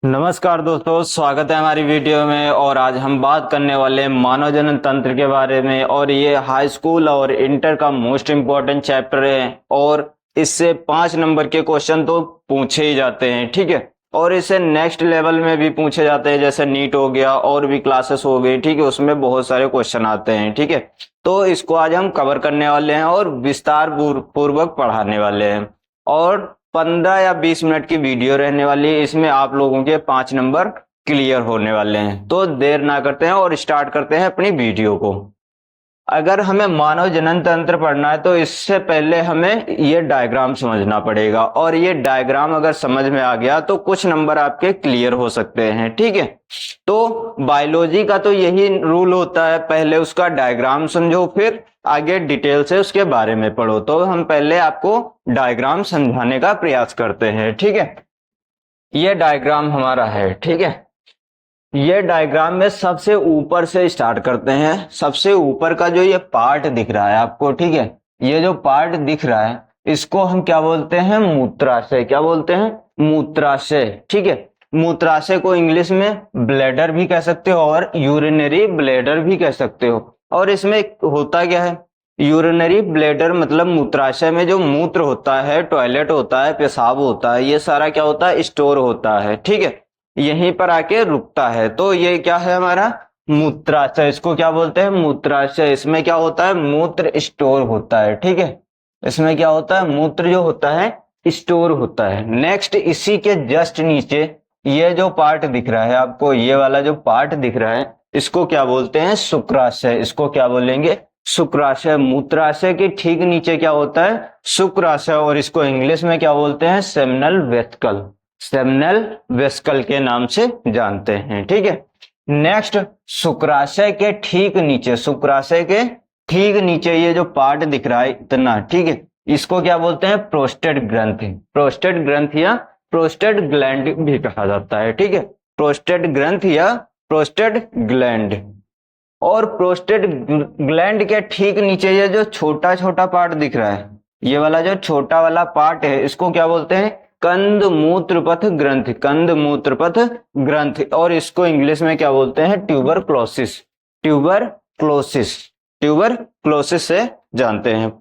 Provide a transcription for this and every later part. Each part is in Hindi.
नमस्कार दोस्तों, स्वागत है हमारी वीडियो में। और आज हम बात करने वाले हैं मानव जनन तंत्र के बारे में। और ये हाई स्कूल और इंटर का मोस्ट इम्पोर्टेंट चैप्टर है और इससे 5 नंबर के क्वेश्चन तो पूछे ही जाते हैं, ठीक है। और इसे नेक्स्ट लेवल में भी पूछे जाते हैं, जैसे नीट हो गया और भी क्लासेस हो गई, ठीक है। उसमें बहुत सारे क्वेश्चन आते हैं, ठीक है। तो इसको आज हम कवर करने वाले हैं और विस्तार पूर्वक पढ़ाने वाले हैं। और 15 या 20 मिनट की वीडियो रहने वाली है। इसमें आप लोगों के 5 नंबर क्लियर होने वाले हैं। तो देर ना करते हैं और स्टार्ट करते हैं अपनी वीडियो को। अगर हमें मानव जनन तंत्र पढ़ना है तो इससे पहले हमें ये डायग्राम समझना पड़ेगा। और ये डायग्राम अगर समझ में आ गया तो कुछ नंबर आपके क्लियर हो सकते हैं, ठीक है। तो बायोलॉजी का तो यही रूल होता है, पहले उसका डायग्राम समझो फिर आगे डिटेल से उसके बारे में पढ़ो। तो हम पहले आपको डायग्राम समझाने का प्रयास करते हैं, ठीक है। ये डायग्राम हमारा है, ठीक है। ये डायग्राम में सबसे ऊपर से स्टार्ट करते हैं। सबसे ऊपर का जो ये पार्ट दिख रहा है आपको, ठीक है, ये जो पार्ट दिख रहा है इसको हम क्या बोलते हैं? मूत्राशय। क्या बोलते हैं? मूत्राशय, ठीक है। मूत्राशय को इंग्लिश में ब्लैडर भी कह सकते हो और यूरिनरी ब्लैडर भी कह सकते हो। और इसमें होता क्या है? यूरिनरी ब्लैडर मतलब मूत्राशय में जो मूत्र होता है, टॉयलेट होता है, पेशाब होता है, ये सारा क्या होता है? स्टोर होता है, ठीक है। यहीं पर आके रुकता है। तो ये क्या है हमारा? मूत्राशय। इसको क्या बोलते हैं? मूत्राशय। इसमें क्या होता है? मूत्र स्टोर होता है, ठीक है। इसमें क्या होता है? मूत्र जो होता है स्टोर होता है। नेक्स्ट, इसी के जस्ट नीचे ये जो पार्ट दिख रहा है आपको, ये वाला जो पार्ट दिख रहा है इसको क्या बोलते हैं? शुक्राशय। इसको क्या बोलेंगे? शुक्राशय। मूत्राशय के ठीक नीचे क्या होता है? शुक्राशय। और इसको इंग्लिश में क्या बोलते हैं? Seminal vesicle. सेमिनल वेसिकल के नाम से जानते हैं, ठीक है। नेक्स्ट, शुक्राशय के ठीक नीचे, शुक्राशय के ठीक नीचे ये जो पार्ट दिख रहा है इतना, ठीक है, इसको क्या बोलते हैं? प्रोस्टेट ग्रंथि। प्रोस्टेट ग्रंथ या प्रोस्टेट ग्लैंड भी कहा जाता है, ठीक है। प्रोस्टेट ग्रंथ या प्रोस्टेट ग्लैंड। और प्रोस्टेट ग्लैंड के ठीक नीचे ये जो छोटा छोटा पार्ट दिख रहा है, ये वाला जो छोटा वाला पार्ट है इसको क्या बोलते हैं? कंद मूत्रपथ ग्रंथि। कंद मूत्रपथ ग्रंथि। और इसको इंग्लिश में क्या बोलते हैं? ट्यूबरक्लोसिस। ट्यूबरक्लोसिस। ट्यूबरक्लोसिस से जानते हैं,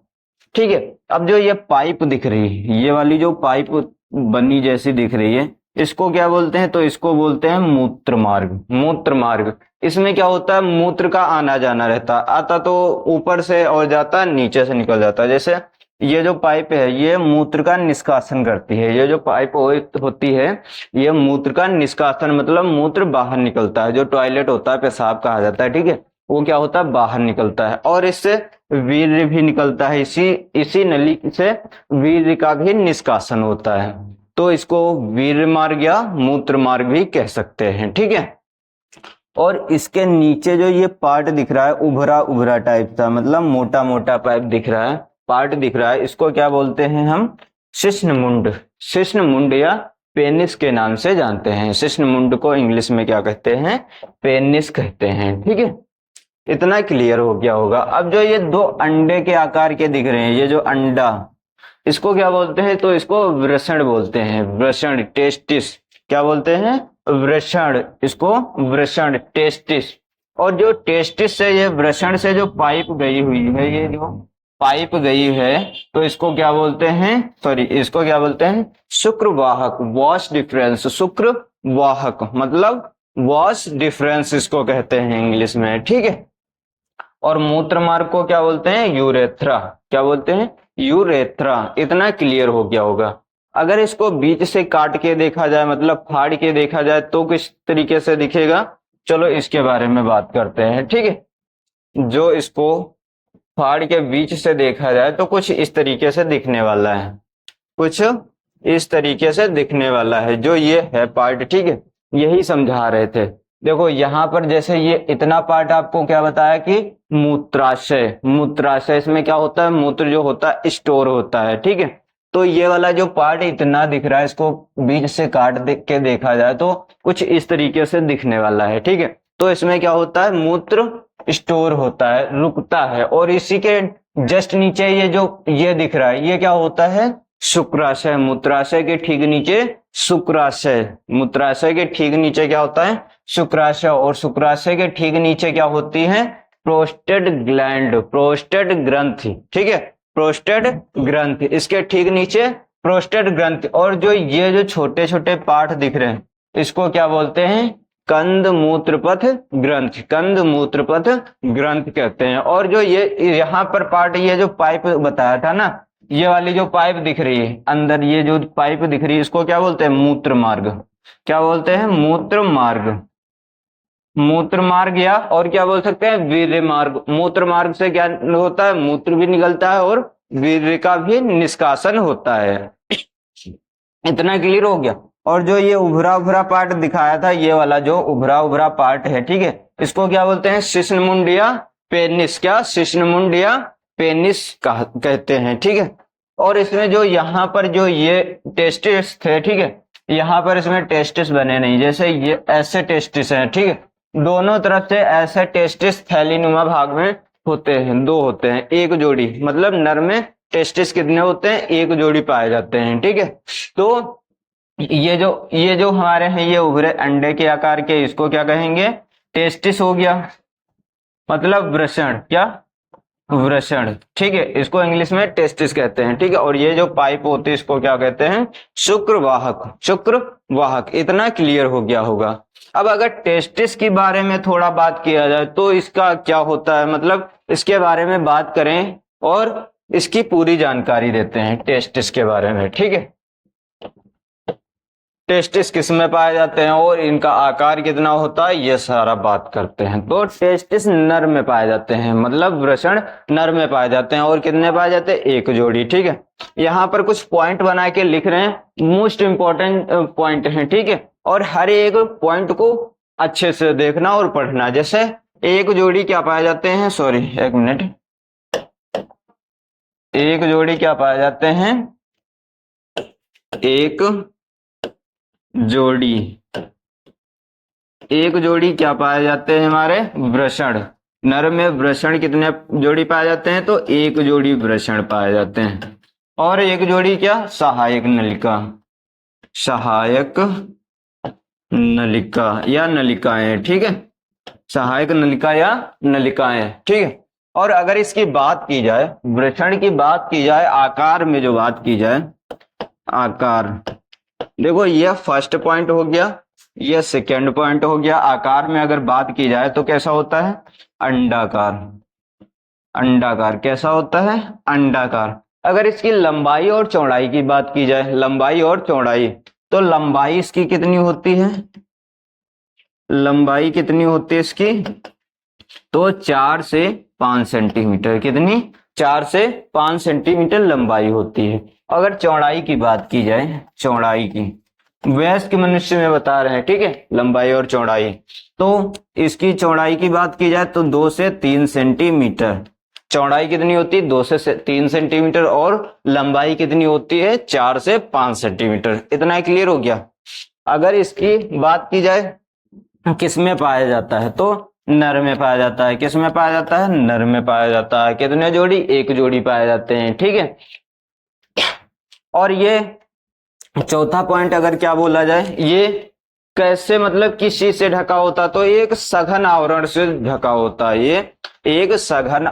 ठीक है। अब जो ये पाइप दिख रही है, ये वाली जो पाइप बनी जैसी दिख रही है, इसको क्या बोलते हैं? तो इसको बोलते हैं मूत्र मार्ग। मूत्र मार्ग। इसमें क्या होता है? मूत्र का आना जाना रहता है। आता तो ऊपर से और जाता नीचे से निकल जाता है। जैसे ये जो पाइप है ये मूत्र का निष्कासन करती है। ये जो पाइप होती है ये मूत्र का निष्कासन मतलब मूत्र बाहर निकलता है। जो टॉयलेट होता है, पेशाब कहा जाता है, ठीक है, वो क्या होता है? बाहर निकलता है। और इससे वीर्य भी निकलता है। इसी नली से वीर्य का भी निष्कासन होता है। तो इसको वीर्य मार्ग या मूत्र मार्ग भी कह सकते हैं, ठीक है। और इसके नीचे जो ये पार्ट दिख रहा है उभरा उभरा टाइप का, मतलब मोटा मोटा पाइप दिख रहा है, पार्ट दिख रहा है, इसको क्या बोलते हैं हम? शिश्नमुंड। शिश्नमुंड या पेनिस के नाम से जानते हैं। शिश्नमुंड को इंग्लिश में क्या कहते हैं? पेनिस कहते हैं, ठीक है। इतना क्लियर हो गया होगा। अब जो ये दो अंडे के आकार के दिख रहे हैं, ये जो अंडा, इसको क्या बोलते हैं? तो इसको वृषण बोलते हैं। वृषण, टेस्टिस। क्या बोलते हैं? वृषण। इसको वृषण, टेस्टिस। और जो टेस्टिस से ये वृषण से जो पाइप गई हुई है, ये जो पाइप गई है, तो इसको क्या बोलते हैं? सॉरी, इसको क्या बोलते हैं? शुक्रवाहक। Wash difference. शुक्रवाहक मतलब वॉश डिफरेंस इसको कहते हैं इंग्लिश में, ठीक है। और मूत्र मार्ग को क्या बोलते हैं? यूरेथ्रा। क्या बोलते हैं? यूरेथ्रा। इतना क्लियर हो गया होगा। अगर इसको बीच से काट के देखा जाए, मतलब फाड़ के देखा जाए, तो किस तरीके से दिखेगा? चलो इसके बारे में बात करते हैं, ठीक है। जो इसको फाड़ के बीच से देखा जाए तो कुछ इस तरीके से दिखने वाला है। कुछ इस तरीके से दिखने वाला है जो ये है पार्ट, ठीक है। यही समझा रहे थे। देखो यहाँ पर जैसे ये इतना पार्ट आपको क्या बताया कि मूत्राशय। मूत्राशय, इसमें क्या होता है? मूत्र जो होता है स्टोर होता है, ठीक है। तो ये वाला जो पार्ट इतना दिख रहा है, इसको बीच से काट देख के देखा जाए तो कुछ इस तरीके से दिखने वाला है, ठीक है। तो इसमें क्या होता है? मूत्र स्टोर होता है, रुकता है। और इसी के जस्ट नीचे ये जो ये दिख रहा है, ये क्या होता है? शुक्राशय। मूत्राशय के ठीक नीचे शुक्राशय, मूत्राशय के ठीक नीचे क्या होता है? शुक्राशय। और शुक्राशय के ठीक नीचे क्या होती है? प्रोस्टेट ग्लैंड, प्रोस्टेट ग्रंथि, ठीक है, प्रोस्टेट ग्रंथि, इसके ठीक नीचे प्रोस्टेट ग्रंथि। और जो ये जो छोटे छोटे पार्ट दिख रहे हैं इसको क्या बोलते हैं? कंद मूत्रपथ ग्रंथि, कंद मूत्रपथ ग्रंथि कहते हैं। और जो ये यहाँ पर पार्ट, ये जो पाइप बताया था ना, ये वाली जो पाइप दिख रही है अंदर, ये जो पाइप दिख रही है इसको क्या बोलते हैं? मूत्र मार्ग। क्या बोलते हैं? मूत्र मार्ग, मूत्र मार्ग, या और क्या बोल सकते हैं? वीर्य मार्ग। मूत्र मार्ग से क्या होता है? मूत्र भी निकलता है और वीर्य का भी निष्कासन होता है। इतना क्लियर हो गया। और जो ये उभरा उभरा पार्ट दिखाया था, ये वाला जो उभरा उभरा पार्ट है, ठीक है, इसको क्या बोलते हैं? शिश्नमुंड या पेनिस। क्या? शिश्नमुंड या पेनिस कहते हैं, ठीक है। और इसमें जो यहाँ पर जो ये टेस्टिस थे, ठीक है, यहाँ पर इसमें टेस्टिस बने नहीं, जैसे ये ऐसे टेस्टिस हैं, ठीक है, दोनों तरफ से ऐसे टेस्टिस थैलीनुमा भाग में होते हैं, दो होते हैं, एक जोड़ी, मतलब नर में टेस्टिस कितने होते हैं? एक जोड़ी पाए जाते हैं, ठीक है। तो ये जो हमारे हैं ये उभरे अंडे के आकार के, इसको क्या कहेंगे? टेस्टिस हो गया, मतलब वृषण। क्या? वृषण, ठीक है, इसको इंग्लिश में टेस्टिस कहते हैं, ठीक है। और ये जो पाइप होती है इसको क्या कहते हैं? शुक्रवाहक, शुक्रवाहक। इतना क्लियर हो गया होगा। अब अगर टेस्टिस के बारे में थोड़ा बात किया जाए तो इसका क्या होता है, मतलब इसके बारे में बात करें और इसकी पूरी जानकारी देते हैं टेस्टिस के बारे में, ठीक है। टेस्टिस किस में पाए जाते हैं और इनका आकार कितना होता है, ये सारा बात करते हैं। तो टेस्टिस नर में पाए जाते हैं, मतलब वृषण नर में पाए जाते हैं। और कितने पाए जाते हैं? एक जोड़ी, ठीक है। यहाँ पर कुछ पॉइंट बना के लिख रहे हैं, मोस्ट इंपॉर्टेंट पॉइंट है, ठीक है। और हर एक पॉइंट को अच्छे से देखना और पढ़ना। जैसे एक जोड़ी क्या पाए जाते हैं, सॉरी एक मिनट, एक जोड़ी क्या पाए जाते हैं? एक जोड़ी, एक जोड़ी क्या पाए जाते हैं हमारे? वृषण। नर में वृषण कितने जोड़ी पाए जाते हैं? तो एक जोड़ी वृषण पाए जाते हैं। और एक जोड़ी क्या? सहायक नलिका, सहायक नलिका या नलिकाएं, ठीक है, सहायक नलिका या नलिकाएं, ठीक है। और अगर इसकी बात की जाए, वृषण की बात की जाए, आकार में जो बात की जाए, आकार, देखो ये फर्स्ट पॉइंट हो गया, ये सेकेंड पॉइंट हो गया। आकार में अगर बात की जाए तो कैसा होता है? अंडाकार, अंडाकार। कैसा होता है? अंडाकार। अगर इसकी लंबाई और चौड़ाई की बात की जाए, लंबाई और चौड़ाई, तो लंबाई इसकी कितनी होती है? लंबाई कितनी होती है इसकी? तो 4 से 5 सेंटीमीटर। कितनी? 4 से 5 सेंटीमीटर लंबाई होती है। अगर चौड़ाई की बात की जाए, चौड़ाई की, वयस्क मनुष्य में बता रहे हैं, ठीक है, लंबाई और चौड़ाई, तो इसकी चौड़ाई की बात की जाए तो 2 से 3 सेंटीमीटर। चौड़ाई कितनी होती है? 2 से 3 सेंटीमीटर। और लंबाई कितनी होती है? 4 से 5 सेंटीमीटर। इतना क्लियर हो गया। अगर इसकी बात की जाए किस में पाया जाता है, तो नर में पाया जाता है। किस में पाया जाता है? नर में पाया जाता है। कितने जोड़ी? एक जोड़ी पाए जाते हैं, ठीक है। और ये चौथा पॉइंट अगर क्या बोला जाए, ये कैसे, मतलब किस चीज से ढका होता, तो एक सघन आवरण से ढका होता है। ये एक सघन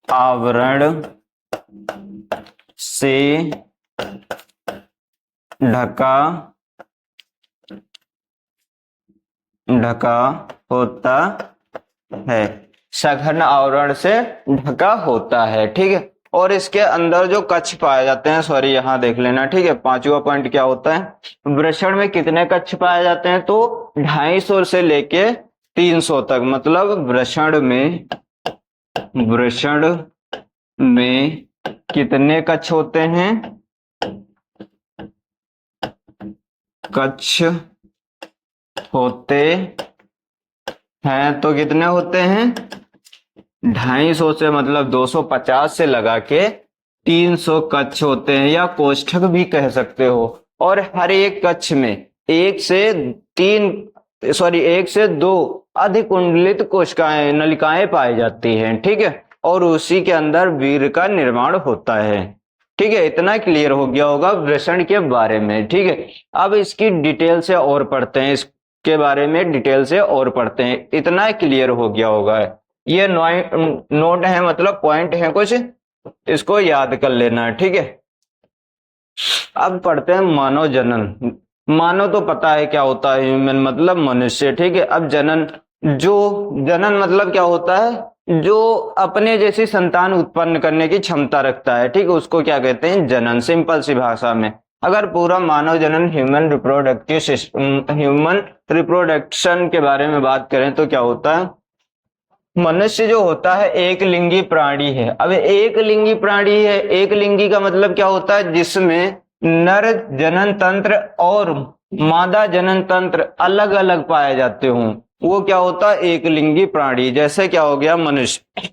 आवरण से ढका होता है, सघन आवरण से ढका होता है, ठीक है। और इसके अंदर जो कक्ष पाए जाते हैं, सॉरी यहां देख लेना, ठीक है। पांचवा पॉइंट क्या होता है? वृषण में कितने कक्ष पाए जाते हैं? तो 250 से लेके 300 तक, मतलब वृषण में कितने कक्ष होते हैं? कक्ष होते हैं, तो कितने होते हैं? 250 से, मतलब 250 से लगा के 300 कक्ष होते हैं, या कोष्ठक भी कह सकते हो। और हर एक कक्ष में 1 से 2 अधिकुंडलित कोशिकाएं, नलिकाएं पाई जाती हैं, ठीक है। और उसी के अंदर वीर्य का निर्माण होता है। ठीक है, इतना क्लियर हो गया होगा वृषण के बारे में। ठीक है, अब इसकी डिटेल से और पढ़ते हैं, इसके बारे में डिटेल से और पढ़ते हैं। इतना क्लियर हो गया होगा, ये नोट है, मतलब पॉइंट है कुछ, इसको याद कर लेना। ठीक है, अब पढ़ते हैं मानव जनन। मानव तो पता है क्या होता है, ह्यूमन मतलब मनुष्य। ठीक है, अब जनन, जो जनन मतलब क्या होता है, जो अपने जैसी संतान उत्पन्न करने की क्षमता रखता है। ठीक है, उसको क्या कहते हैं, जनन, सिंपल सी भाषा में। अगर पूरा मानव जनन, ह्यूमन रिप्रोडक्शन के बारे में बात करें तो क्या होता है, मनुष्य जो होता है एक लिंगी प्राणी है। अब एक लिंगी प्राणी है, एक लिंगी का मतलब क्या होता है, जिसमें नर जनन तंत्र और मादा जनन तंत्र अलग अलग पाए जाते हों, वो क्या होता है, एक लिंगी प्राणी। जैसे क्या हो गया, मनुष्य,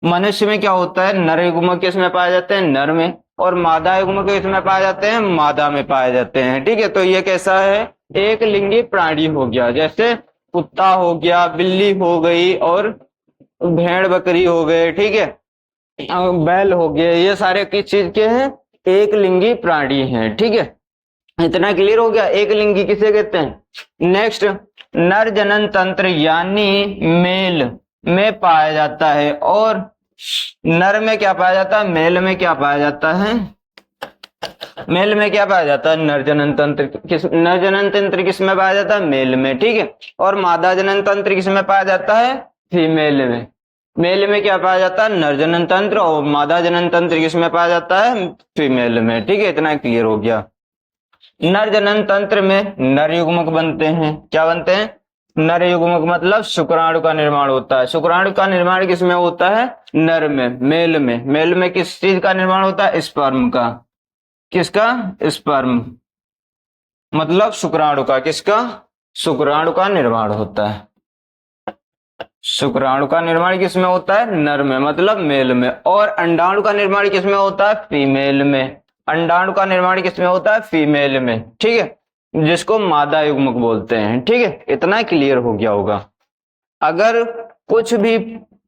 मनुष्य में क्या होता है, नर युग्मक किसमें पाए जाते हैं, नर में, और मादा युग्मक किसमें पाए जाते हैं, मादा में पाए जाते हैं। ठीक है, तो ये कैसा है, एक लिंगी प्राणी हो गया। जैसे कुत्ता हो गया, बिल्ली हो गई, और भेड़ बकरी हो गए। ठीक है, बैल हो गए, ये सारे किस चीज के हैं, एक लिंगी प्राणी हैं। ठीक है, इतना क्लियर हो गया, एक लिंगी किसे कहते हैं। नेक्स्ट, नर जनन तंत्र यानी मेल में पाया जाता है, और नर में क्या पाया जाता है, मेल में क्या पाया जाता है, मेल में क्या पाया जाता है, नर जनन तंत्र। नर जनन तंत्र किस में पाया जाता है, मेल में। ठीक है, और मादा जनन तंत्र किस में पाया जाता है, फीमेल में। मेल में क्या पाया जाता है, नर जनन तंत्र, और मादा जनन तंत्र किस में पाया जाता है, फीमेल में। ठीक है, इतना क्लियर हो गया। नर जनन तंत्र में नर युग्मक बनते हैं। क्या बनते हैं, नर युग्मक, मतलब शुक्राणु का निर्माण होता है। शुक्राणु का निर्माण किसमें होता है, नर में। मेल में, मेल में किस चीज का निर्माण होता है, स्पर्म का। किसका, स्पर्म, मतलब शुक्राणु का। किसका, शुक्राणु का निर्माण होता है। शुक्राणु का निर्माण किसमें होता है, नर में, मतलब मेल में। और अंडाणु का निर्माण किसमें होता है, फीमेल में। अंडाणु का निर्माण किसमें होता है, फीमेल में। ठीक है, जिसको मादा युग्मक बोलते हैं। ठीक है, इतना क्लियर हो गया होगा। अगर कुछ भी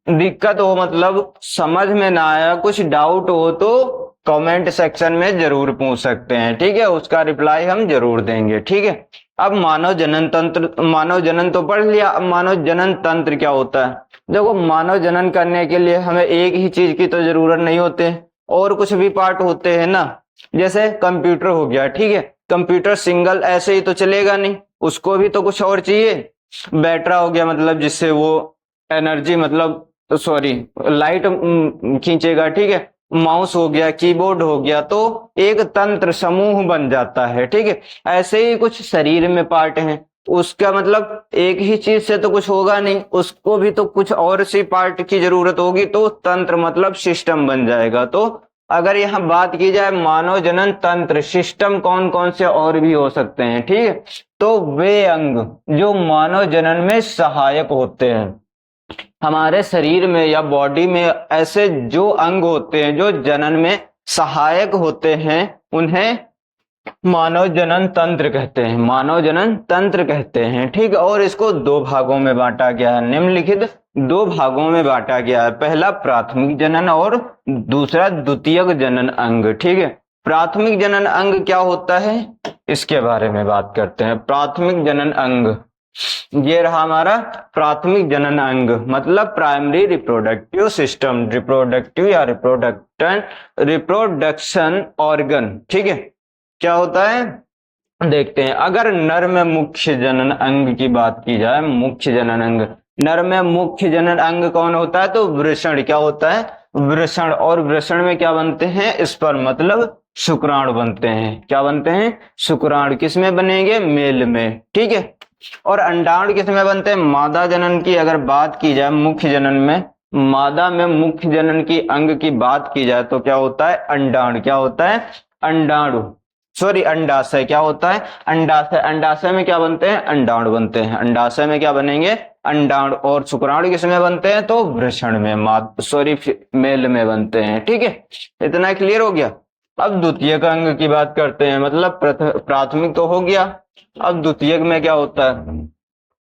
दिक्कत हो, मतलब समझ में ना आया, कुछ डाउट हो, तो कमेंट सेक्शन में जरूर पूछ सकते हैं। ठीक है, उसका रिप्लाई हम जरूर देंगे। ठीक है, अब मानव जनन तंत्र, मानव जनन तो पढ़ लिया, अब मानव जनन तंत्र क्या होता है। देखो, मानव जनन करने के लिए हमें एक ही चीज की तो जरूरत नहीं होते, और कुछ भी पार्ट होते हैं ना। जैसे कंप्यूटर हो गया, ठीक है, कंप्यूटर सिंगल ऐसे ही तो चलेगा नहीं, उसको भी तो कुछ और चाहिए। बैटरा हो गया, मतलब जिससे वो एनर्जी, मतलब सॉरी, लाइट खींचेगा। ठीक है, माउस हो गया, कीबोर्ड हो गया, तो एक तंत्र समूह बन जाता है। ठीक है, ऐसे ही कुछ शरीर में पार्ट हैं, उसका मतलब एक ही चीज से तो कुछ होगा नहीं, उसको भी तो कुछ और सी पार्ट की जरूरत होगी, तो तंत्र मतलब सिस्टम बन जाएगा। तो अगर यहाँ बात की जाए मानव जनन तंत्र सिस्टम कौन कौन से और भी हो सकते हैं, ठीक है, तो वे अंग जो मानव जनन में सहायक होते हैं, हमारे शरीर में या बॉडी में ऐसे जो अंग होते हैं जो जनन में सहायक होते हैं, उन्हें मानव जनन तंत्र कहते हैं, मानव जनन तंत्र कहते हैं। ठीक है, और इसको दो भागों में बांटा गया है, निम्नलिखित दो भागों में बांटा गया है। पहला प्राथमिक जनन और दूसरा द्वितीयक जनन अंग। ठीक है, प्राथमिक जनन अंग क्या होता है, इसके बारे में बात करते हैं। प्राथमिक जनन अंग, ये रहा हमारा प्राथमिक जनन अंग, मतलब प्राइमरी रिप्रोडक्टिव सिस्टम, रिप्रोडक्टिव या रिप्रोडक्शन ऑर्गन। ठीक है, क्या होता है, देखते हैं। अगर नर में मुख्य जनन अंग की बात की जाए, मुख्य जनन अंग, नर में मुख्य जनन अंग कौन होता है, तो वृषण। क्या होता है, वृषण। और वृषण में क्या बनते हैं, स्पर्म, मतलब शुक्राणु बनते हैं। क्या बनते हैं, शुक्राणु। किसमें बनेंगे, मेल में। ठीक है, और अंडाणु किसमें बनते हैं, मादा जनन की अगर बात की जाए, मुख्य जनन में, मादा में मुख्य जनन की अंग की बात की जाए तो क्या होता है, अंडाणु। क्या होता है, अंडाणु, सॉरी अंडाशय। क्या होता है, अंडाशय। अंडाशय में क्या बनते हैं, अंडाणु बनते हैं। अंडाशय में क्या बनेंगे, अंडाणु। और शुक्राणु किसमें बनते हैं, तो वृषण में, सॉरी मेल में बनते हैं। ठीक है, इतना क्लियर हो गया। अब द्वितीयक अंग की बात करते हैं, मतलब प्राथमिक तो हो गया, अब द्वितीयक में क्या होता है,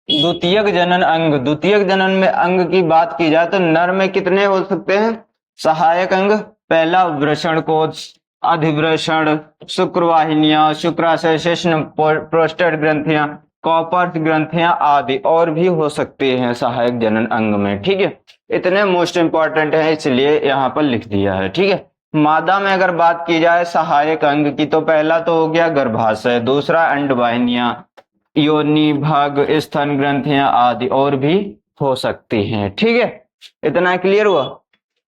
द्वितीयक जनन अंग। द्वितीयक जनन में अंग की बात की जाए तो नर में कितने हो सकते हैं, सहायक अंग। पहला वृषण कोश, अधिवृषण, शुक्रवाहिनियां, शुक्राशय, शिश्न, प्रोस्टेट ग्रंथियां, कॉपर्स ग्रंथियां आदि और भी हो सकती हैं सहायक जनन अंग में। ठीक है, इतने मोस्ट इंपॉर्टेंट है इसलिए यहाँ पर लिख दिया है। ठीक है, मादा में अगर बात की जाए सहायक अंग की तो पहला तो हो गया गर्भाशय, दूसरा अंडवाहिनियां, योनि भाग, स्तन ग्रंथियां आदि और भी हो सकती हैं। ठीक है, इतना क्लियर हुआ।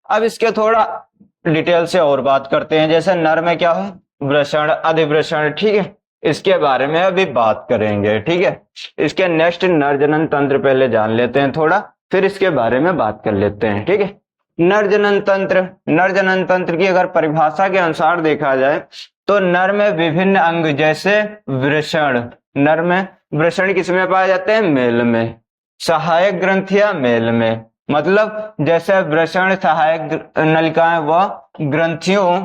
अब इसके थोड़ा डिटेल से और बात करते हैं, जैसे नर में क्या है, वृषण, अधिवृषण। ठीक है, इसके बारे में अभी बात करेंगे। ठीक है, इसके नेक्स्ट नर जनन तंत्र पहले जान लेते हैं थोड़ा, फिर इसके बारे में बात कर लेते हैं। ठीक है, नर जनन तंत्र, नर जनन तंत्र की अगर परिभाषा के अनुसार देखा जाए तो नर में विभिन्न अंग जैसे वृषण, नर में वृषण किसमें पाए जाते हैं, मेल में, सहायक ग्रंथियां मेल में, मतलब जैसे वृषण सहायक नलिकाएं व ग्रंथियों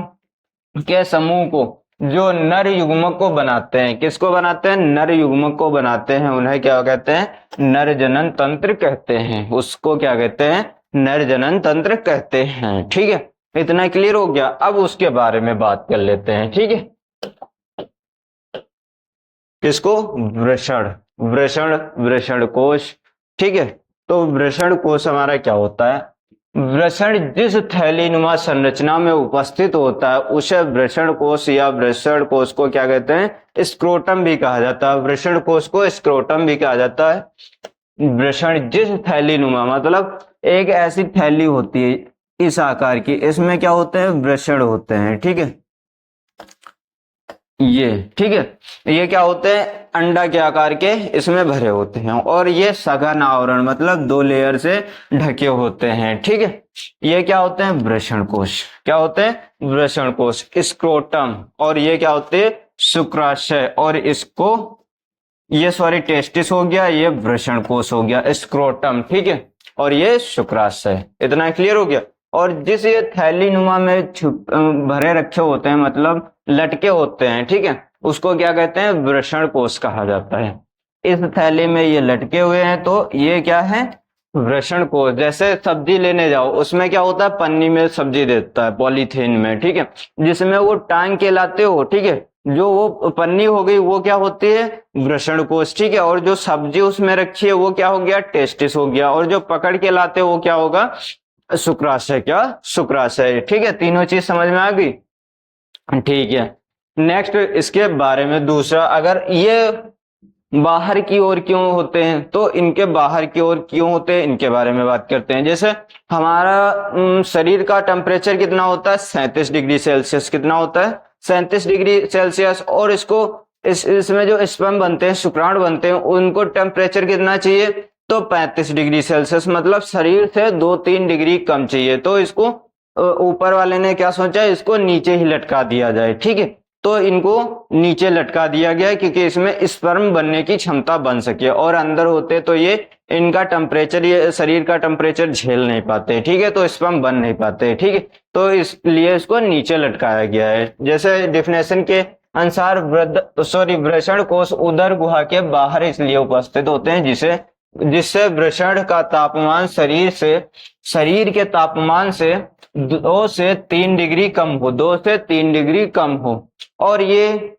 के समूह को जो नर युग्मक को बनाते हैं, किसको बनाते हैं, नर युग्मक को बनाते हैं, उन्हें क्या कहते हैं, नर जनन तंत्र कहते हैं। उसको क्या कहते हैं, नर जनन तंत्र कहते हैं। ठीक है, इतना क्लियर हो गया। अब उसके बारे में बात कर लेते हैं। ठीक है, किसको, वृषण, वृषण, वृषण कोश। ठीक है, तो वृषण कोश हमारा क्या होता है, वृषण जिस थैलीनुमा संरचना में उपस्थित होता है उसे वृषण कोश या वृषण कोश को क्या कहते हैं, स्क्रोटम भी कहा जाता है। वृषण कोश को स्क्रोटम भी कहा जाता है। वृषण जिस थैलीनुमा मतलब एक ऐसी थैली होती है इस आकार की, इसमें क्या होते हैं, वृषण होते हैं। ठीक है, ये, ठीक है, ये क्या होते हैं, अंडा के आकार के इसमें भरे होते हैं और ये सघन आवरण मतलब 2 लेयर से ढके होते हैं। ठीक है, ये क्या होते हैं, वृषण कोश, क्या होते हैं, वृषण कोश, स्क्रोटम, और ये क्या होते हैं, शुक्राशय, और इसको ये सॉरी टेस्टिस हो गया, ये वृषण कोश हो गया, स्क्रोटम। ठीक है, और ये शुक्राशय। इतना क्लियर हो गया। और जिस ये थैलीनुमा में भरे रखे होते हैं मतलब लटके होते हैं, ठीक है, उसको क्या कहते हैं, वृषण कोश कहा जाता है। इस थैली में ये लटके हुए हैं तो ये क्या है, वृषण कोश। जैसे सब्जी लेने जाओ, उसमें क्या होता है, पन्नी में सब्जी देता है, पॉलीथीन में, ठीक है, जिसमें वो टांग के लाते हो। ठीक है, जो वो पन्नी हो गई वो क्या होती है, वृषण कोश। ठीक है, और जो सब्जी उसमें रखी है वो क्या हो गया, टेस्टिस हो गया, और जो पकड़ के लाते हो वो क्या होगा, शुक्राशय, क्या, शुक्राशय। ठीक है, तीनों चीज समझ में आ गई। ठीक है, नेक्स्ट इसके बारे में दूसरा, अगर ये बाहर की ओर क्यों होते हैं तो इनके बाहर की ओर क्यों होते हैं इनके बारे में बात करते हैं। जैसे हमारा शरीर का टेम्परेचर कितना होता है, 37 डिग्री सेल्सियस। कितना होता है, 37 डिग्री सेल्सियस। और इसको इसमें जो स्पर्म बनते हैं, शुक्राणु बनते हैं, उनको टेम्परेचर कितना चाहिए, तो 35 डिग्री सेल्सियस, मतलब शरीर से 2-3 डिग्री कम चाहिए। तो इसको ऊपर वाले ने क्या सोचा, इसको नीचे ही लटका दिया जाए। ठीक है, तो इनको नीचे लटका दिया गया है क्योंकि इसमें स्पर्म बनने की क्षमता बन सके, और अंदर होते तो ये इनका टेम्परेचर, ये शरीर का टेम्परेचर झेल नहीं पाते। ठीक है, तो स्पर्म बन नहीं पाते। ठीक है, तो इसलिए इसको नीचे लटकाया गया है। जैसे डेफिनेशन के अनुसार वृषण कोश उदर गुहा के बाहर इसलिए उपस्थित होते हैं जिससे वृषण का तापमान शरीर के तापमान से 2 से 3 डिग्री कम हो, 2 से 3 डिग्री कम हो। और ये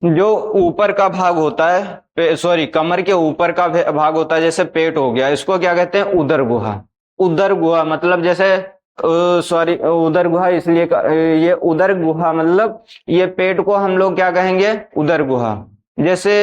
जो ऊपर का भाग होता है, कमर के ऊपर का भाग होता है, जैसे पेट हो गया, इसको क्या कहते हैं, उदर गुहा। उदर गुहा मतलब जैसे उदर गुहा इसलिए ये उदर गुहा मतलब ये पेट को हम लोग क्या कहेंगे, उदर गुहा। जैसे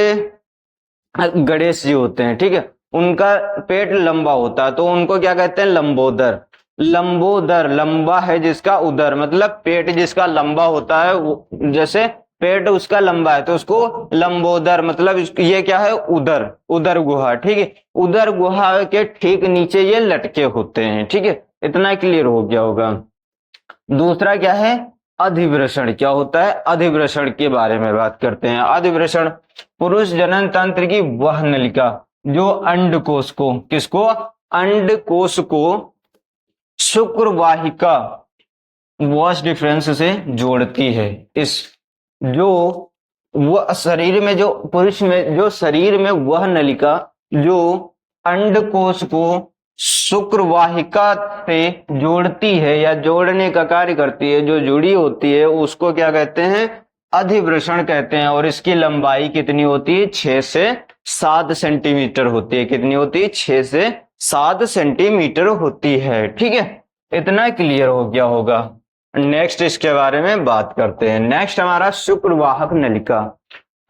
गणेश जी होते हैं, ठीक है, उनका पेट लंबा होता है तो उनको क्या कहते हैं, लंबोदर। लंबोदर, लंबा है जिसका उदर, मतलब पेट जिसका लंबा होता है, जैसे पेट उसका लंबा है तो उसको लंबोदर, मतलब ये क्या है, उदर, उदर गुहा। ठीक है, उदर गुहा के ठीक नीचे ये लटके होते हैं। ठीक है, इतना क्लियर हो गया होगा। दूसरा क्या है, अधिवृषण। क्या होता है, अधिवृषण के बारे में बात करते हैं। अधिवृषण पुरुष जनन तंत्र की वह नलिका जो अंडकोश को, किसको, अंडकोश को शुक्रवाहिका वॉश डिफरेंस से जोड़ती है। इस जो वह शरीर में, जो पुरुष में जो शरीर में वह नलिका जो अंडकोश को शुक्रवाहिका से जोड़ती है या जोड़ने का कार्य करती है, जो जुड़ी होती है उसको क्या कहते हैं, अधिवृषण कहते हैं। और इसकी लंबाई कितनी होती है, 6 से 7 सेंटीमीटर होती है। कितनी होती है, 6 से 7 सेंटीमीटर होती है। ठीक है, इतना क्लियर हो गया होगा। नेक्स्ट इसके बारे में बात करते हैं। नेक्स्ट हमारा शुक्रवाहक नलिका।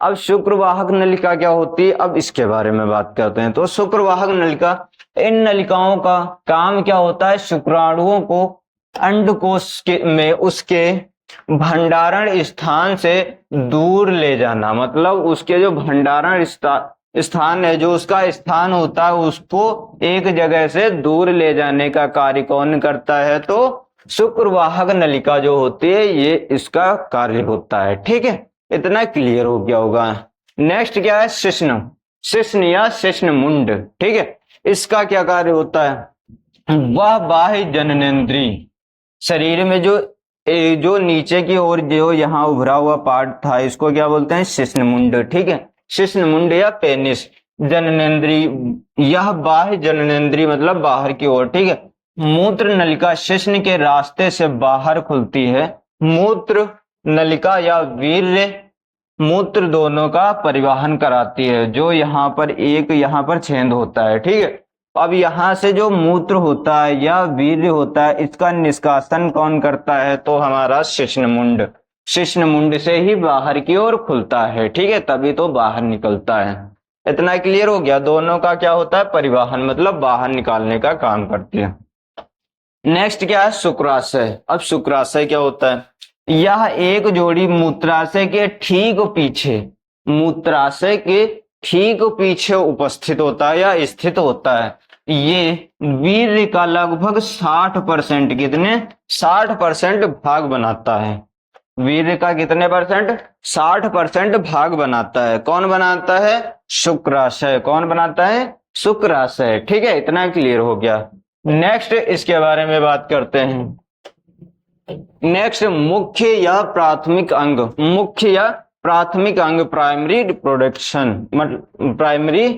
अब शुक्रवाहक नलिका क्या होती है, अब इसके बारे में बात करते हैं। तो शुक्रवाहक नलिका, इन नलिकाओं का काम क्या होता है, शुक्राणुओं को अंडकोश में उसके भंडारण स्थान से दूर ले जाना। मतलब उसके जो भंडारण स्थान है, जो उसका स्थान होता है, उसको एक जगह से दूर ले जाने का कार्य कौन करता है, तो शुक्रवाहक नलिका जो होती है ये इसका कार्य होता है। ठीक है, इतना क्लियर हो गया होगा। नेक्स्ट क्या है, शिश्न। शिश्न या शिश्न मुंड। ठीक है, इसका क्या कार्य होता है, वह बाह्य जननेंद्रिय, शरीर में जो नीचे की ओर जो यहाँ उभरा हुआ पार्ट था, इसको क्या बोलते हैं, शिश्न मुंड। ठीक है, शिश्न मुंड या पेनिस। जननेंद्रिय, यह बाह्य जननेंद्रिय मतलब बाहर की ओर। ठीक है, मूत्र नलिका शिश्न के रास्ते से बाहर खुलती है। मूत्र नलिका या वीर्य मूत्र दोनों का परिवहन कराती है। जो यहाँ पर छेद होता है। ठीक है, अब यहाँ से जो मूत्र होता है या वीर्य होता है, इसका निष्कासन कौन करता है, तो हमारा शिश्नमुंड। शिश्नमुंड से ही बाहर की ओर खुलता है। ठीक है, तभी तो बाहर निकलता है। इतना क्लियर हो गया। दोनों का क्या होता है, परिवहन मतलब बाहर निकालने का काम करती है। नेक्स्ट क्या है, शुक्राशय। अब शुक्राशय क्या होता है, यह एक जोड़ी मूत्राशय के ठीक पीछे, मूत्राशय के ठीक पीछे उपस्थित होता है या स्थित होता है। ये वीर्य का लगभग 60%, कितने, 60% भाग बनाता है। वीर्य का कितने परसेंट, 60% भाग बनाता है। कौन बनाता है, शुक्राशय। कौन बनाता है, शुक्राशय। ठीक है, इतना क्लियर हो गया। नेक्स्ट इसके बारे में बात करते हैं। नेक्स्ट मुख्य या प्राथमिक अंग। मुख्य या प्राथमिक अंग, प्राइमरी रिप्रोडक्शन, मतलब प्राइमरी,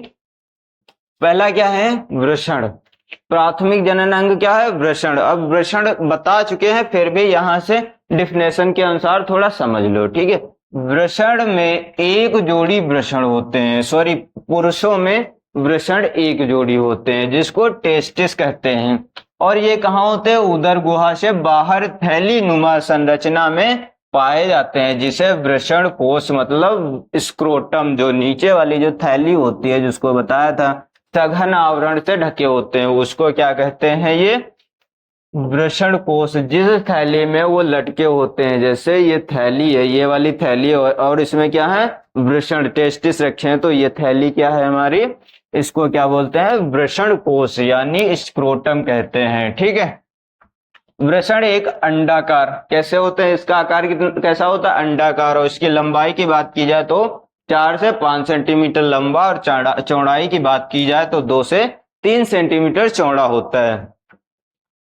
पहला क्या है, वृषण। प्राथमिक जनन अंग क्या है, वृषण। अब वृषण बता चुके हैं, फिर भी यहां से डिफिनेशन के अनुसार थोड़ा समझ लो। ठीक है, वृषण में एक जोड़ी वृषण होते हैं, सॉरी पुरुषों में वृषण एक जोड़ी होते हैं, जिसको टेस्टिस कहते हैं। और ये कहाँ होते हैं, उदर गुहा से बाहर थैली नुमा संरचना में पाए जाते हैं, जिसे वृषण कोश मतलब स्क्रोटम, जो नीचे वाली जो थैली होती है, जिसको बताया था सघन आवरण से ढके होते हैं, उसको क्या कहते हैं, ये वृषण कोश। जिस थैली में वो लटके होते हैं, जैसे ये थैली है, ये वाली थैली है, और इसमें क्या है, वृषण टेस्टिस रखे हैं, तो ये थैली क्या है हमारी, इसको क्या बोलते हैं, वृषण कोश यानी स्क्रोटम कहते हैं। ठीक है, वृषण एक अंडाकार, कैसे होते हैं, इसका आकार कैसा होता है, अंडाकार। और इसकी लंबाई की बात की जाए तो 4 से 5 सेंटीमीटर लंबा, और चौड़ाई की बात की जाए तो 2 से 3 सेंटीमीटर चौड़ा होता है।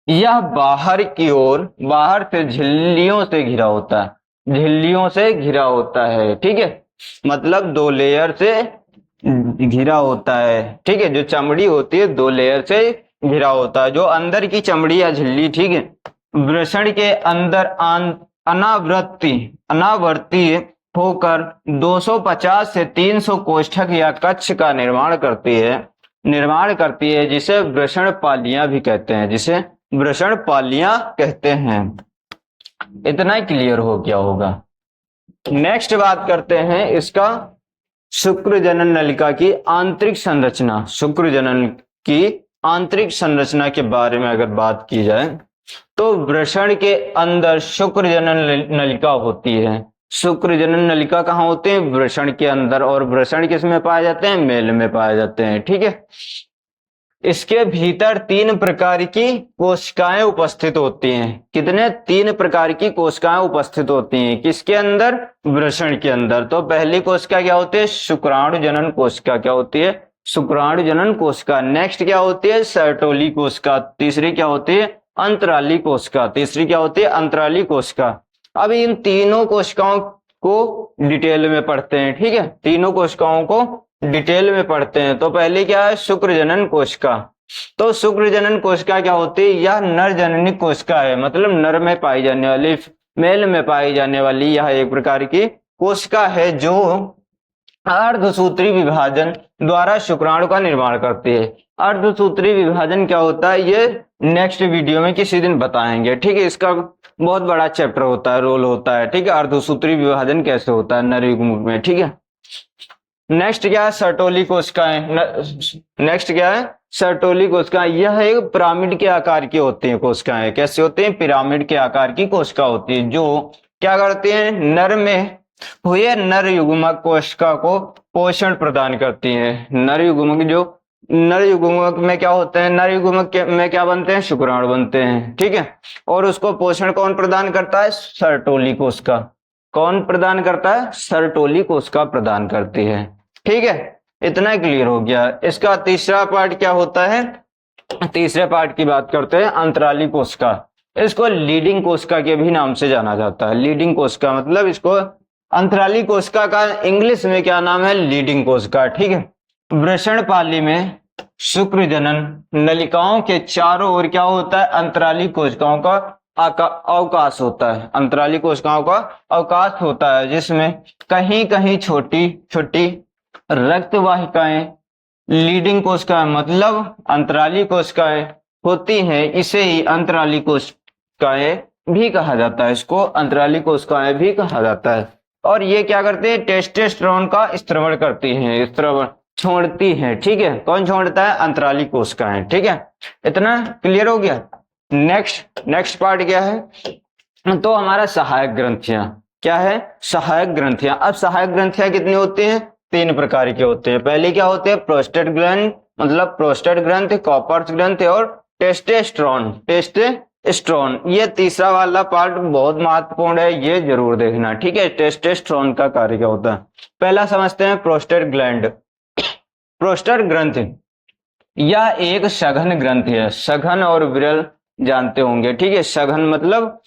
यह बाहर की ओर, बाहर से झिल्लियों से घिरा होता है, झिल्लियों से घिरा होता है। ठीक है, मतलब 2 लेयर से घिरा होता है। ठीक है, जो चमड़ी होती है 2 लेयर से घिरा होता है, जो अंदर की चमड़ी या झिल्ली। ठीक है, वृषण के अंदर अनावर्ती होकर 250 से 300 कोष्ठक या कक्ष का निर्माण करती है, जिसे वृषण पालियां भी कहते हैं, जिसे वृषण पालियां कहते हैं। इतना ही क्लियर हो गया होगा। नेक्स्ट बात करते हैं इसका शुक्र जनन नलिका की आंतरिक संरचना। शुक्र जनन की आंतरिक संरचना के बारे में अगर बात की जाए तो वृषण के अंदर शुक्र जनन नलिका होती है। शुक्र जनन नलिका कहाँ होते हैं, वृषण के अंदर। और वृषण किस में पाए जाते हैं, मेल में पाए जाते हैं। ठीक है, इसके भीतर 3 प्रकार की कोशिकाएं उपस्थित होती हैं। कितने, 3 प्रकार की कोशिकाएं उपस्थित होती हैं, किसके अंदर, वृषण के अंदर। तो पहली कोशिका क्या होती है, शुक्राणु जनन कोशिका। क्या होती है, शुक्राणु जनन कोशिका। नेक्स्ट क्या होती है, सर्टोली कोशिका। तीसरी क्या होती है, अंतराली कोशिका। तीसरी क्या होती है, अंतराली कोशिका। अब इन तीनों कोशिकाओं को डिटेल में पढ़ते हैं। ठीक है, तीनों कोशिकाओं को डिटेल में पढ़ते हैं। तो पहले क्या है, शुक्र जनन कोशिका। तो शुक्र जनन कोशिका क्या होती है? यह नर जननी कोशिका है, मतलब नर में पाई जाने वाली, मेल में पाई जाने वाली यह एक प्रकार की कोशिका है जो अर्धसूत्री विभाजन द्वारा शुक्राणु का निर्माण करती है। अर्धसूत्री विभाजन क्या होता है ये नेक्स्ट वीडियो में किसी दिन बताएंगे, ठीक है। इसका बहुत बड़ा चैप्टर होता है, रोल होता है, ठीक है। अर्धसूत्री विभाजन कैसे होता है नर युग्मक में, ठीक है। नेक्स्ट क्या है? सर्टोली कोशिकाएं। नेक्स्ट क्या है? सर्टोली कोशिकाएं। यह एक पिरामिड के आकार की होती है कोशिकाएं। कैसे होती हैं? पिरामिड के आकार की कोशिका होती है जो क्या करती है? नर में हुए नर युग्मक कोशिका को पोषण प्रदान करती है। नर युग्मक में क्या होते हैं? नर युग्मक में क्या बनते हैं? शुक्राणु बनते हैं, ठीक है। और उसको पोषण कौन प्रदान करता है? सर्टोली कोशिका। कौन प्रदान करता है? सर्टोली कोशिका प्रदान करती है, ठीक है। इतना क्लियर हो गया। इसका तीसरा पार्ट क्या होता है? तीसरे पार्ट की बात करते हैं, अंतराली कोशिका। इसको लीडिंग कोशिका के भी नाम से जाना जाता है। लीडिंग कोशिका मतलब इसको अंतराली कोशिका का इंग्लिश में क्या नाम है? लीडिंग कोशिका, ठीक है। वृषणपाली में शुक्र जनन नलिकाओं के चारों ओर क्या होता है? अंतराली कोशिकाओं का अवकाश होता है। अंतराली कोशिकाओं का अवकाश होता है जिसमें कहीं कहीं छोटी छोटी रक्त वाहिकाएं लीडिंग कोशिकाएं मतलब अंतराली कोशिकाएं होती हैं। इसे ही अंतराली कोशिकाएं भी कहा जाता है। इसको अंतराली कोशिकाएं भी कहा जाता है। और ये क्या करते हैं? टेस्टोस्टेरोन का स्त्रवण करती हैं, स्त्रवण छोड़ती हैं, ठीक है। कौन छोड़ता है? अंतराली कोशिकाएं, ठीक है। इतना क्लियर हो गया। नेक्स्ट पार्ट क्या है? तो हमारा सहायक ग्रंथियां क्या है? सहायक ग्रंथियां। अब सहायक ग्रंथियां कितनी होती हैं? 3 प्रकार के होते हैं। पहले क्या होते हैं? प्रोस्टेट ग्रंथ मतलब प्रोस्टेट ग्रंथ, कॉपर्स ग्रंथ और टेस्टेस्ट्रॉन। ये तीसरा वाला पार्ट बहुत महत्वपूर्ण है, ये जरूर देखना, ठीक है। टेस्टेस्ट्रॉन का कार्य क्या होता है? पहला समझते हैं प्रोस्टेट ग्लैंड। प्रोस्टेट ग्रंथ यह एक सघन ग्रंथि है। सघन और विरल जानते होंगे, ठीक है। सघन मतलब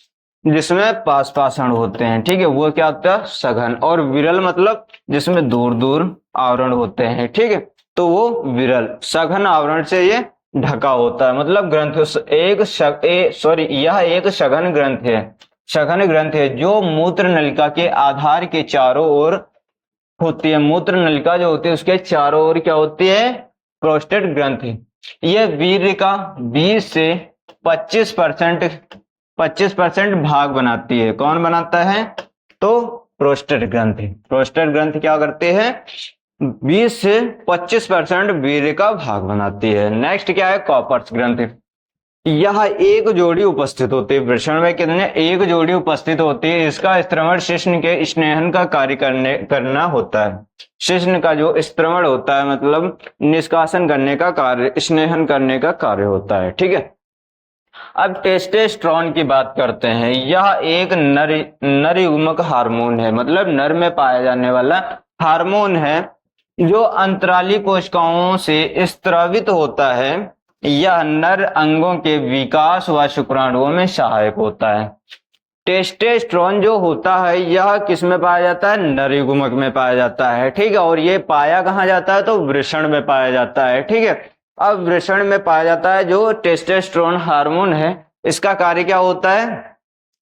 जिसमें पास अणु होते हैं, ठीक है, वो क्या होता है? सघन। और विरल मतलब जिसमें दूर दूर आवरण होते हैं, ठीक है, तो वो विरल। सघन आवरण से ये ढका होता है, मतलब ग्रंथ यह एक सघन ग्रंथ है। सघन ग्रंथ है जो मूत्र नलिका के आधार के चारों ओर होती है। मूत्र नलिका जो होती है उसके चारों ओर क्या होती है? प्रोस्टेट ग्रंथि। यह वीर्य का 20 से 25% भाग बनाती है। कौन बनाता है? तो प्रोस्टेट ग्रंथि। प्रोस्टेट ग्रंथि क्या करते हैं? 20 से 25% वीर्य का भाग बनाती है। नेक्स्ट क्या है? कॉपर्स ग्रंथि। यह एक जोड़ी उपस्थित होती है। वृषण में कितने? एक जोड़ी उपस्थित होती है। इसका स्त्रवण शिश्न के स्नेहन का कार्य करना होता है। शिश्न का जो स्त्रवण होता है मतलब निष्कासन करने का कार्य, स्नेहन करने का कार्य होता है, ठीक है। अब टेस्टोस्टेरोन की बात करते हैं। यह एक नर युग्मक हार्मोन है, मतलब नर में पाया जाने वाला हार्मोन है जो अंतराली कोशिकाओं से स्रावित होता है। यह नर अंगों के विकास व शुक्राणुओं में सहायक होता है। टेस्टोस्टेरोन जो होता है यह किस में पाया जाता है? नर युग्मक में पाया जाता है, ठीक है। और ये पाया कहाँ जाता है? तो वृषण में पाया जाता है, ठीक है। अब वृषण में पाया जाता है जो टेस्टोस्टेरोन हार्मोन है, इसका कार्य क्या होता है?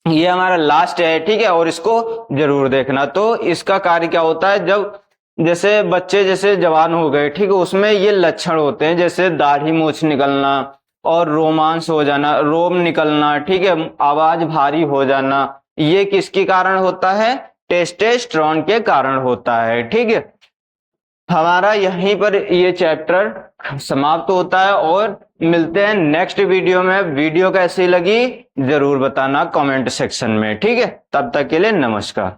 ये हमारा लास्ट है, ठीक है, और इसको जरूर देखना। तो इसका कार्य क्या होता है? जब जैसे बच्चे जैसे जवान हो गए, ठीक है, उसमें ये लक्षण होते हैं जैसे दाढ़ी मूछ निकलना और रोमांस हो जाना, रोम निकलना, ठीक है, आवाज भारी हो जाना। ये किसके कारण होता है? टेस्टोस्टेरोन के कारण होता है, ठीक है। हमारा यहीं पर ये चैप्टर समाप्त होता है और मिलते हैं नेक्स्ट वीडियो में। वीडियो कैसी लगी जरूर बताना कमेंट सेक्शन में, ठीक है। तब तक के लिए नमस्कार।